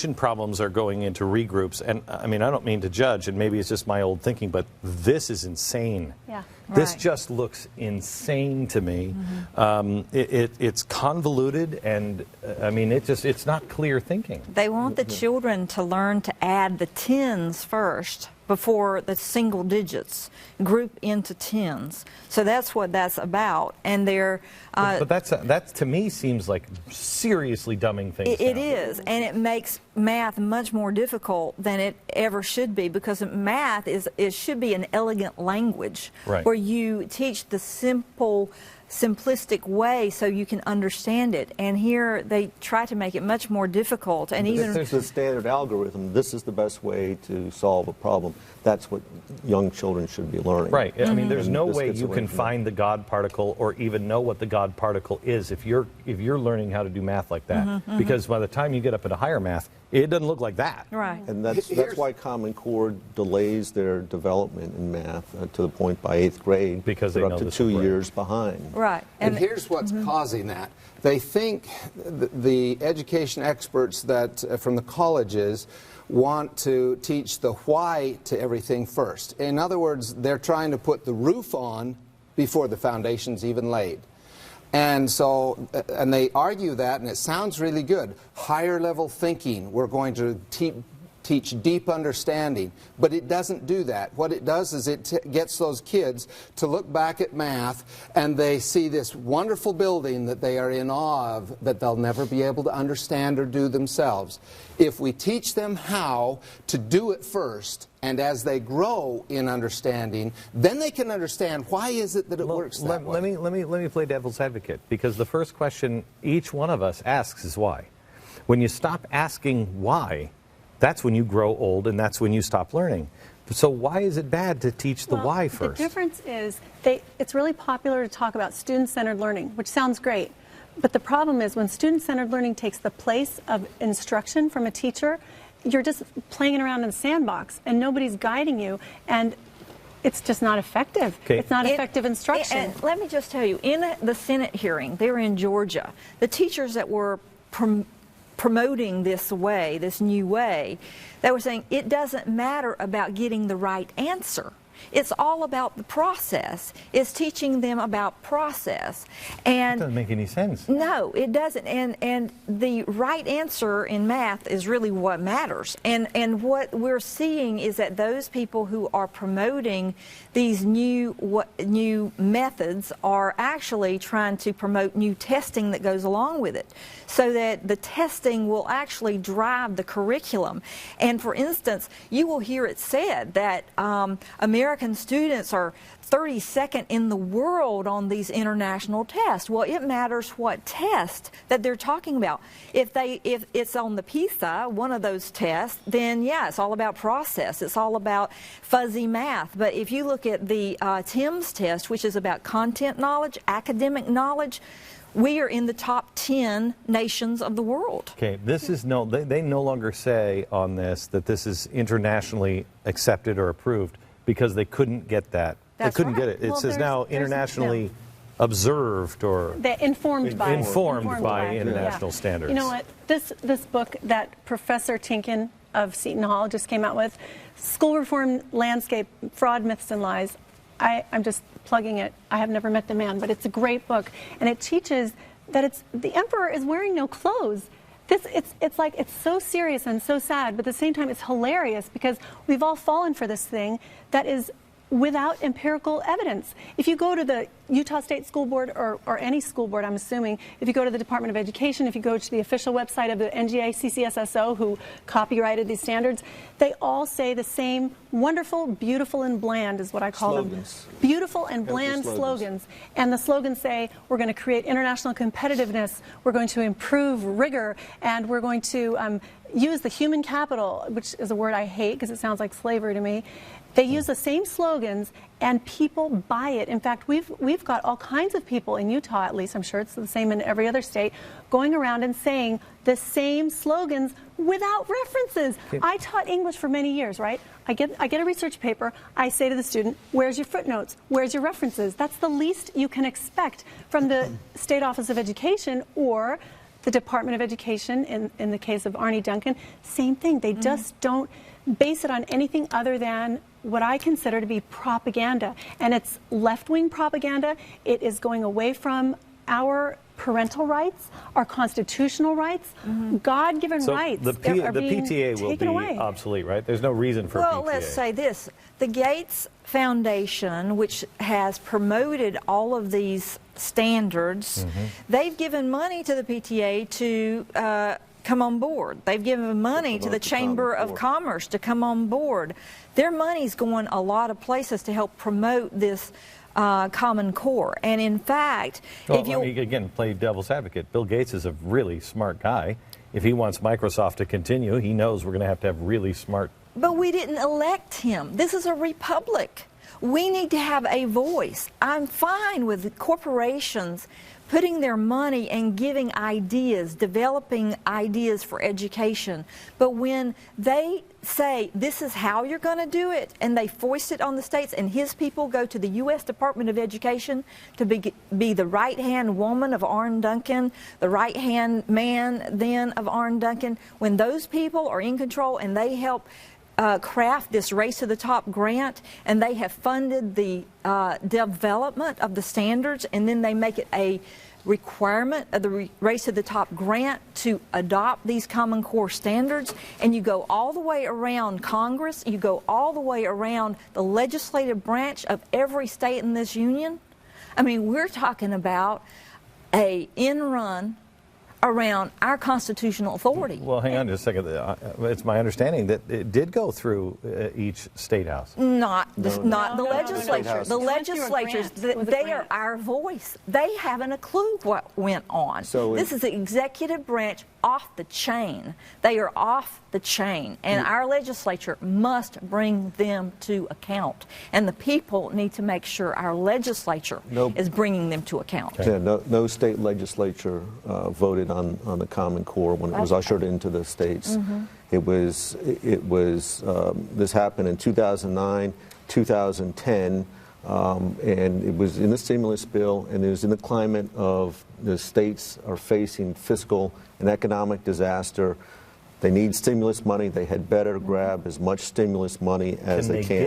question problems are going into regroups, and I mean, I don't mean to judge, and maybe it's just my old thinking, but this is insane. Yeah. This Right. just looks insane to me. It's convoluted, and I mean, it's not clear thinking. They want the children to learn to add the tens first before the single digits, group into tens. So that's what that's about. And they're But that to me seems like seriously dumbing things it down. is, and it makes math much more difficult than it ever should be, because math should be an elegant language, Right. where you teach the simplistic way so you can understand it. And here they try to make it much more difficult. And even If there's a standard algorithm, this is the best way to solve a problem. That's what young children should be learning. Right. I mean, there's And no this way gets you away can from find the God particle or even know what the God particle is if you're learning how to do math like that. Because by the time you get up into higher math, it doesn't look like that. right. And that's why Common Core delays their development in math to the point by 8th grade. Because they they're know up to this 2 will break. years behind. Right. And here's what's causing that. They think the education experts that from the colleges want to teach the why to everything first. In other words, they're trying to put the roof on before the foundation's even laid. And so, and they argue that, and it sounds really good. Higher level thinking, we're going to teach deep understanding, but it doesn't do that. What it does is it gets those kids to look back at math, and they see this wonderful building that they are in awe of, that they'll never be able to understand or do themselves. If we teach them how to do it first, and as they grow in understanding, then they can understand why is it that it works that way. Let me play devil's advocate, because the first question each one of us asks is why. When you stop asking why, that's when you grow old, and that's when you stop learning. So why is it bad to teach the why first? The difference is it's really popular to talk about student-centered learning, which sounds great. But the problem is when student-centered learning takes the place of instruction from a teacher, you're just playing around in the sandbox, and nobody's guiding you, and it's just not effective. Okay. It's not effective instruction. And let me just tell you, in the Senate hearing, they were in Georgia, the teachers that were promoting this way, this new way, they were saying it doesn't matter about getting the right answer. It's all about the process. It's teaching them about process. And That doesn't make any sense. no, it doesn't. And the right answer in math is really what matters. And what we're seeing is that those people who are promoting these new methods are actually trying to promote new testing that goes along with it, so that the testing will actually drive the curriculum. And for instance, you will hear it said that American students are 32nd in the world on these international tests. Well, it matters what test that they're talking about. If it's on the PISA, one of those tests, then yeah, it's all about process. It's all about fuzzy math. But if you look at the TIMS test, which is about content knowledge, academic knowledge, we are in the top 10 nations of the world. Okay, this is they no longer say on this that this is internationally accepted or approved, because they couldn't get that. That's they couldn't right. get it. It Well, says now internationally observed or They're informed by international standards. You know what? This book that Professor Tinkin of Seton Hall just came out with, School Reform Landscape, Fraud, Myths, and Lies. I'm just plugging it. I have never met the man, but it's a great book, and it teaches that the emperor is wearing no clothes. It's so serious and so sad, but at the same time it's hilarious, because we've all fallen for this thing that is without empirical evidence. If you go to the Utah State School Board, or any school board, I'm assuming, if you go to the Department of Education, if you go to the official website of the NGA CCSSO, who copyrighted these standards, they all say the same wonderful, beautiful, and bland is what I call Slogans. them. Beautiful and bland slogans. And the slogans say, we're going to create international competitiveness, we're going to improve rigor, and we're going to use the human capital, which is a word I hate because it sounds like slavery to me. They use the same slogans, and people buy it. In fact, we've got all kinds of people in Utah, at least I'm sure it's the same in every other state, going around and saying the same slogans without references. I taught English for many years, right? I get a research paper. I say to the student, where's your footnotes? Where's your references? That's the least you can expect from the State Office of Education or the Department of Education, in the case of Arne Duncan, same thing. They just don't base it on anything other than what I consider to be propaganda. And it's left-wing propaganda. It is going away from our parental rights, our constitutional rights, God-given rights. The are being PTA will taken be away. obsolete, right? There's no reason for Well, PTA. let's say this. The Gates Foundation, which has promoted all of these standards, they've given money to the PTA to come on board. They've given money to the Chamber of Commerce to come on board. Their money's going a lot of places to help promote this Common Core. And in fact, Well, if you let me again play devil's advocate. Bill Gates is a really smart guy. If he wants Microsoft to continue, he knows we're going to have really smart. But we didn't elect him. This is a republic. We need to have a voice. I'm fine with corporations putting their money and giving ideas, developing ideas for education. But when they say this is how you're going to do it, and they foist it on the states, and his people go to the U.S. Department of Education to be the right-hand woman of Arne Duncan, the right-hand man then of Arne Duncan, when those people are in control and they help craft this Race to the Top grant, and they have funded the development of the standards, and then they make it a requirement of the Race to the Top grant to adopt these Common Core standards, and you go all the way around Congress, you go all the way around the legislative branch of every state in this union. I mean, we're talking about a in-run around our constitutional authority. Well, hang on just a second. It's my understanding that it did go through each state house. Not the legislature. No. The legislatures, they are our voice. They haven't a clue what went on. So this is the executive branch off the chain. They are off the chain, and our legislature must bring them to account. And the people need to make sure our legislature is bringing them to account. Yeah, no state legislature voted on the Common Core when it was ushered into the states. It was this happened in 2009, 2010, and it was in the stimulus bill, and it was in the climate of the states are facing fiscal and economic disaster. They need stimulus money. They had better grab as much stimulus money as they can.